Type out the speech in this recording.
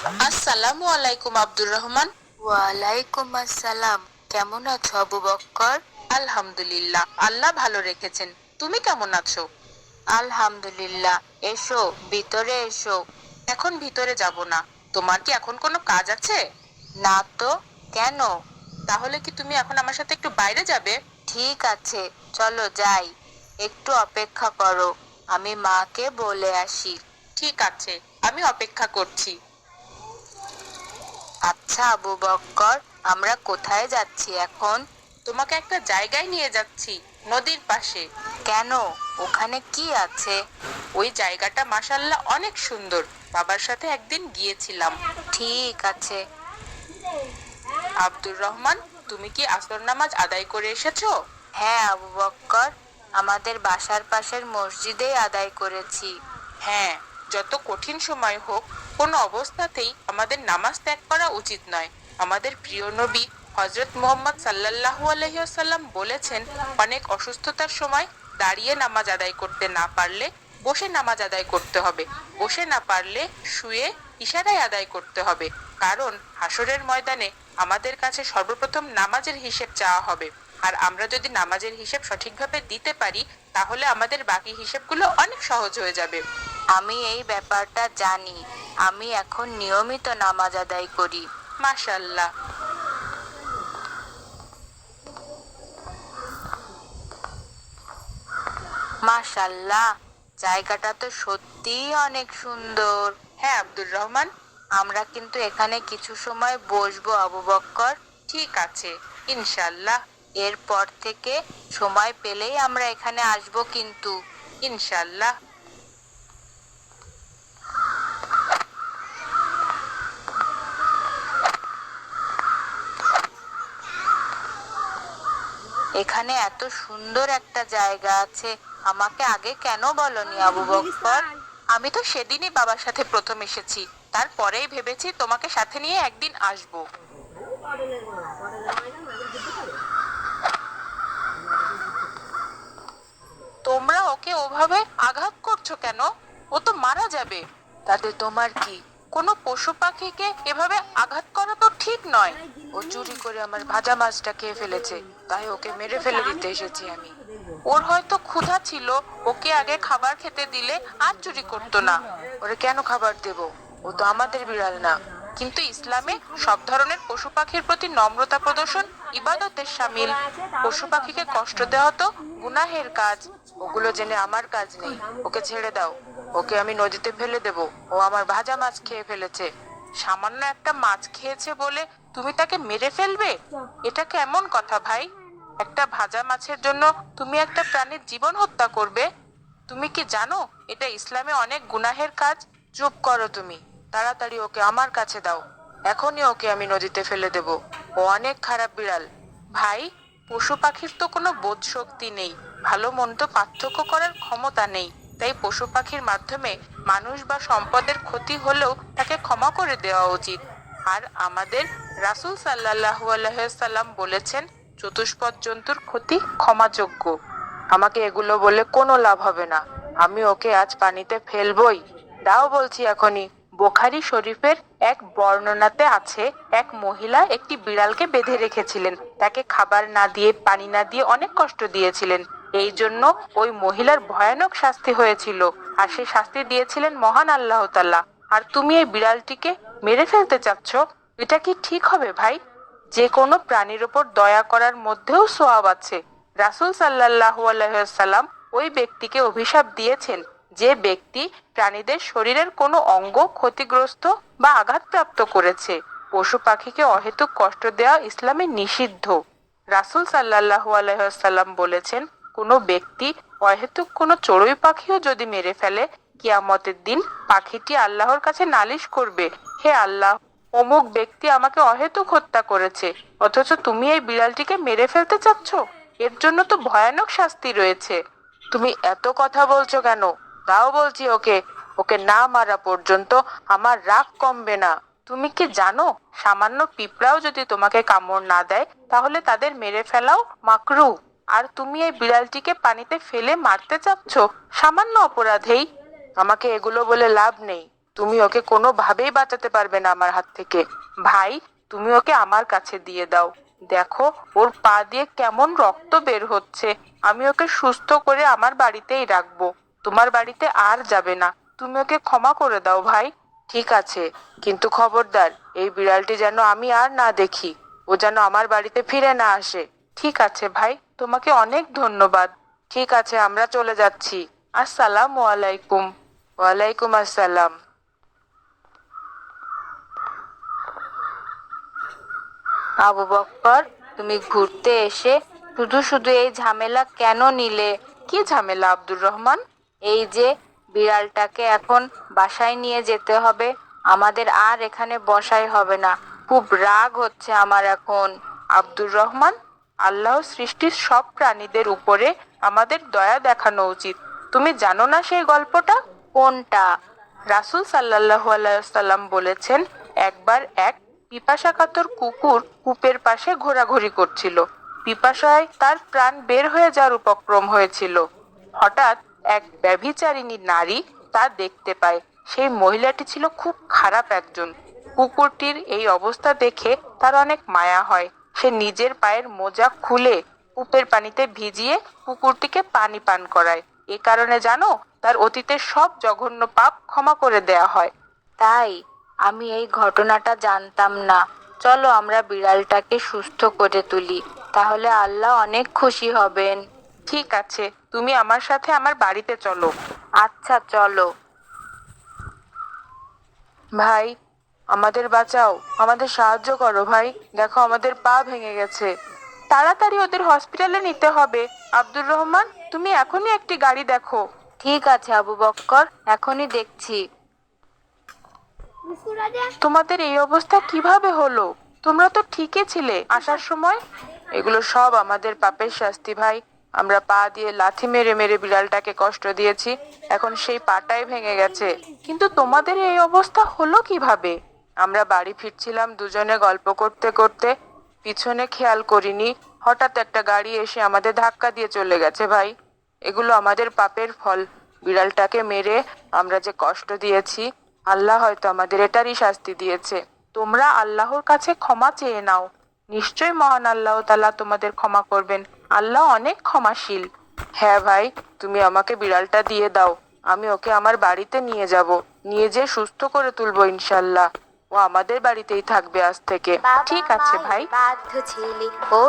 আসসালামু আলাইকুম আব্দুর রহমান। ওয়ালাইকুম আসসালাম। কেমন আছো আবু বক্কর? আলহামদুলিল্লাহ, আল্লাহ ভালো রেখেছেন। তুমি কেমন আছো? আলহামদুলিল্লাহ। এসো, ভিতরে এসো। এখন ভিতরে যাব না। তোমার কি এখন কোনো কাজ আছে? না তো, কেন? তাহলে কি তুমি এখন আমার সাথে একটু বাইরে যাবে? ঠিক আছে, চলো যাই। একটু অপেক্ষা করো, আমি মাকে বলে আসি। ঠিক আছে, আমি অপেক্ষা করছি। আচ্ছা আবু বক্কর, আমরা কোথায় যাচ্ছি এখন? তোমাকে একটা জায়গায় নিয়ে যাচ্ছি, নদীর পাশে। কেন? ওখানে কি আছে? ওই জায়গাটা মাশাআল্লাহ অনেক সুন্দর। বাবার সাথে একদিন গিয়েছিলাম। ঠিক আছে। আব্দুর রহমান, তুমি কি আসর নামাজ আদায় করে এসেছো? হ্যাঁ আবু বক্কর, আমাদের বাসার পাশের মসজিদেই আদায় করেছি। হ্যাঁ, যত কঠিন সময় হোক, কোনো অবস্থাতেই আমাদের নামাজ ত্যাগ করা উচিত নয়। আমাদের প্রিয় নবী হযরত মুহাম্মদ সাল্লাল্লাহু আলাইহি ওয়াসাল্লাম বলেছেন, অনেক অসুস্থতার সময় দাঁড়িয়ে নামাজ আদায় করতে না পারলে বসে নামাজ আদায় করতে হবে, বসে না পারলে শুয়ে ইশারায় আদায় করতে হবে। কারণ হাসরের ময়দানে আমাদের কাছে সর্বপ্রথম নামাজের হিসেব চাওয়া হবে। আর আমরা যদি নামাজের হিসেব সঠিকভাবে দিতে পারি, তাহলে আমাদের বাকি হিসেবগুলো অনেক সহজ হয়ে যাবে। আমি এই ব্যাপারটা জানি। আমি এখন নিয়মিত নামাজ আদায় করি। মাশাআল্লাহ। মাশাল্লাহ, জায়গাটা তো সত্যিই অনেক সুন্দর। হ্যাঁ আব্দুর রহমান। আমরা কিন্তু এখানে কিছু সময় বসবো আবু বক্কর। ঠিক আছে, ইনশাআল্লাহ। এরপর থেকে সময় পেলেই আমরা এখানে আসবো কিন্তু। ইনশাআল্লাহ। এখানে এত সুন্দর একটা জায়গা আছে, আমাকে আগে কেন বলনি আবু বক্কর? আমি তো সেদিনই বাবার সাথে প্রথম এসেছি, তারপরেই ভেবেছি তোমাকে সাথে নিয়ে একদিন আসবো। তোমরা ওকে ওভাবে আঘাত করছো কেন? ও তো মারা যাবে। তাতে তোমার কি? কোনো পশু পাখিকে এভাবে আঘাত করা তো ঠিক নয়। ও চুরি করে আমার ভাজা মাছটা খেয়ে ফেলেছে, তাই ওকে মেরে ফেলে দিতে এসেছি আমি। ওর হয়তো ক্ষুধা ছিল, ওকে আগে খাবার খেতে দিলে আর চুরি করতো না। ওরে কেন খাবার দেব? ও তো আমাদের বিড়াল না। কিন্তু ইসলামে সব ধরনের পশু পাখির প্রতি নম্রতা প্রদর্শন ইবাদতের শামিল। পশু পাখিকে কষ্ট দেওয়া তো গুনাহের কাজ। ওগুলো জেনে আমার কাজ নেই। ওকে ছেড়ে দাও। ওকে আমি নদীতে ফেলে দেব। ও আমার ভাজা মাছ খেয়ে ফেলেছে। সামান্য একটা মাছ খেয়েছে বলে তুমি তাকে মেরে ফেলবে? এটা কেমন কথা ভাই? একটা ভাজা মাছের জন্য তুমি একটা প্রাণীর জীবন হত্যা করবে? তুমি কি জানো এটা ইসলামে অনেক গুনাহের কাজ? চুপ করো তুমি। তাড়াতাড়ি ওকে আমার কাছে দাও। এখনই ওকে আমি নদীতে ফেলে দেব। ও অনেক খারাপ বিড়াল। ভাই, পশু পাখির তো কোনো বোধ শক্তি নেই, ভালো মন্দ পার্থক্য করার ক্ষমতা নেই। তাই পশু পাখির মাধ্যমে মানুষ বা সম্পদের ক্ষতি হলেও তাকে ক্ষমা করে দেওয়া উচিত। আর আমাদের রাসূল সাল্লাল্লাহু আলাইহি সাল্লাম বলেছেন, চতুষ্পদ জন্তুর ক্ষতি ক্ষমাযোগ্য। আমাকে এগুলো বলে কোনো লাভ হবে না। আমি ওকে আজ পানিতে ফেলবই। দাও বলছি এখনই। বুখারী শরীফের এক বর্ণনাতে আছে, এক মহিলা একটি বিড়ালকে বেঁধে রেখেছিলেন। তাকে খাবার না দিয়ে পানি না দিয়ে অনেক কষ্ট দিয়েছিলেন। এই জন্য ওই মহিলার ভয়ানক শাস্তি হয়েছিল। আর সেই শাস্তি দিয়েছিলেন মহান আল্লাহ তাআলা। আর তুমি এই বিড়ালটিকে মেরে ফেলতে চাচ্ছ? এটা কি ঠিক হবে ভাই? যে কোনো প্রাণীর ওপর দয়া করার মধ্যেও সওয়াব আছে। রাসূল সাল্লাল্লাহু আলাইহি ওয়াসাল্লাম ওই ব্যক্তিকে অভিশাপ দিয়েছেন যে ব্যক্তি প্রাণীদের শরীরের কোনো অঙ্গ ক্ষতিগ্রস্ত বা আঘাতপ্রাপ্ত করেছে। পশু পাখিকে অহেতুক কষ্ট দেওয়া ইসলামে নিষিদ্ধ। রাসূল সাল্লাল্লাহু আলাইহি ওয়াসাল্লাম বলেছেন, কোনো ব্যক্তি অহেতুক কোনো চড়ুই পাখিও যদি মেরে ফেলে, কিয়ামতের দিন পাখিটি আল্লাহর কাছে নালিশ করবে, হে আল্লাহ, অমুক ব্যক্তি আমাকে অহেতুক হত্যা করেছে, অথচ তুমি এই বিড়ালটিকে মেরে ফেলতে চাচ্ছ? এর জন্য তো ভয়ানক শাস্তি রয়েছে। তুমি এত কথা বলছো কেন? দাও বলছি ওকে। ওকে না মারা পর্যন্ত আমার রাগ কমবে না। তুমি কি জানো, সামান্য পিঁপড়াও যদি তোমাকে কামড় না দেয়, তাহলে তাদের মেরে ফেলাও মাকরুহ। আর তুমি এই বিড়ালটিকে পানিতে ফেলে মারতে চাচ্ছ সামান্য অপরাধেই? আমাকে এগুলো বলে লাভ নেই। তুমি ওকে কোনোভাবেই বাঁচাতে পারবে না আমার হাত থেকে। ভাই, তুমি ওকে আমার কাছে দিয়ে দাও। দেখো ওর পা দিয়ে কেমন রক্ত বের হচ্ছে। আমি ওকে সুস্থ করে আমার বাড়িতেই রাখবো। তোমার বাড়িতে আর যাবে না। তুমি ওকে ক্ষমা করে দাও ভাই। ঠিক আছে, কিন্তু খবরদার এই বিড়ালটি যেন আমি আর না দেখি। ও যেন আমার বাড়িতে ফিরে না আসে। ঠিক আছে ভাই, তোমাকে অনেক ধন্যবাদ। ঠিক আছে, আমরা চলে যাচ্ছি। আসসালামু আলাইকুম। ওয়ালাইকুম আসসালাম। আবু বক্কর, তুমি ঘুরতে এসে শুধু শুধু এই ঝামেলা কেন নিলে? কি ঝামেলা আব্দুর রহমান? এই যে বিড়ালটাকে এখন বাসায় নিয়ে যেতে হবে, আমাদের আর এখানে বসাই হবে না। খুব রাগ হচ্ছে আমার এখন। আব্দুর রহমান, আল্লাহর সৃষ্টির সব প্রাণীদের উপরে আমাদের দয়া দেখানো উচিত। তুমি জানো না সেই গল্পটা? কোনটা? রাসূল সাল্লাল্লাহু আলাইহি সাল্লাম বলেছেন, একবার এক পিপাসাকাতর কুকুর কূপের পাশে ঘোরাঘুরি করছিল। পিপাসায় তার প্রাণ বের হয়ে যাওয়ার উপক্রম হয়েছিল। হঠাৎ এক ব্যভিচারিণী নারী তা দেখতে পায়। সেই মহিলাটি ছিল খুব খারাপ একজন। কুকুরটির এই অবস্থা দেখে তার অনেক মায়া হয়। সে নিজের পায়ের মোজা খুলে কূপের পানিতে ভিজিয়ে কুকুরটিকে পানি পান করায়। এ কারণে জানো, তার অতীতের সব জঘন্য পাপ ক্ষমা করে দেয়া হয়। তাই? আমি এই ঘটনাটা জানতাম না। চলো আমরা বিড়ালটাকে সুস্থ করে তুলি, তাহলে আল্লাহ অনেক খুশি হবেন। ঠিক আছে, তুমি আমার সাথে আমার বাড়িতে চলো। আচ্ছা চলো। ভাই, আমাদের বাঁচাও, আমাদের সাহায্য করো ভাই। দেখো আমাদের পা ভেঙে গেছে। তাড়াতাড়ি ওদের হসপিটালে নিতে হবে। আব্দুর রহমান, তুমি এখনই একটি গাড়ি দেখো। ঠিক আছে আবু বক্কর, এখনই দেখছি। তোমাদের এই অবস্থা কিভাবে হলো? তোমরা তো ঠিকই ছিলে আসার সময়। এগুলো সব আমাদের পাপের শাস্তি ভাই। আমরা পা দিয়ে লাথি মেরে মেরে বিড়ালটাকে কষ্ট দিয়েছি। এখন সেই পাটাই ভেঙে গেছে। কিন্তু তোমাদের এই অবস্থা হলো কিভাবে? আমরা বাড়ি ফিরছিলাম দুজনে গল্প করতে করতে। পিছনে খেয়াল করিনি। হঠাৎ একটা গাড়ি এসে আমাদের ধাক্কা দিয়ে চলে গেছে ভাই। এগুলো আমাদের পাপের ফল। বিড়ালটাকে মেরে আমরা যে কষ্ট দিয়েছি, আল্লাহ হয়তো আমাদের এটারই শাস্তি দিয়েছে। তোমরা আল্লাহর কাছে ক্ষমা চেয়ে নাও। নিশ্চয় মহান আল্লাহ তাআলা তোমাদের ক্ষমা করবেন। আল্লাহ অনেক ক্ষমাশীল। হ্যাঁ ভাই, তুমি আমাকে বিড়ালটা দিয়ে দাও। আমি ওকে আমার বাড়িতে নিয়ে যাব। নিয়ে যেয়ে সুস্থ করে তুলবো ইনশাল্লাহ। ও আমাদের বাড়িতেই থাকবে আজ থেকে। ঠিক আছে ভাই। বাধ্য ছেলে ও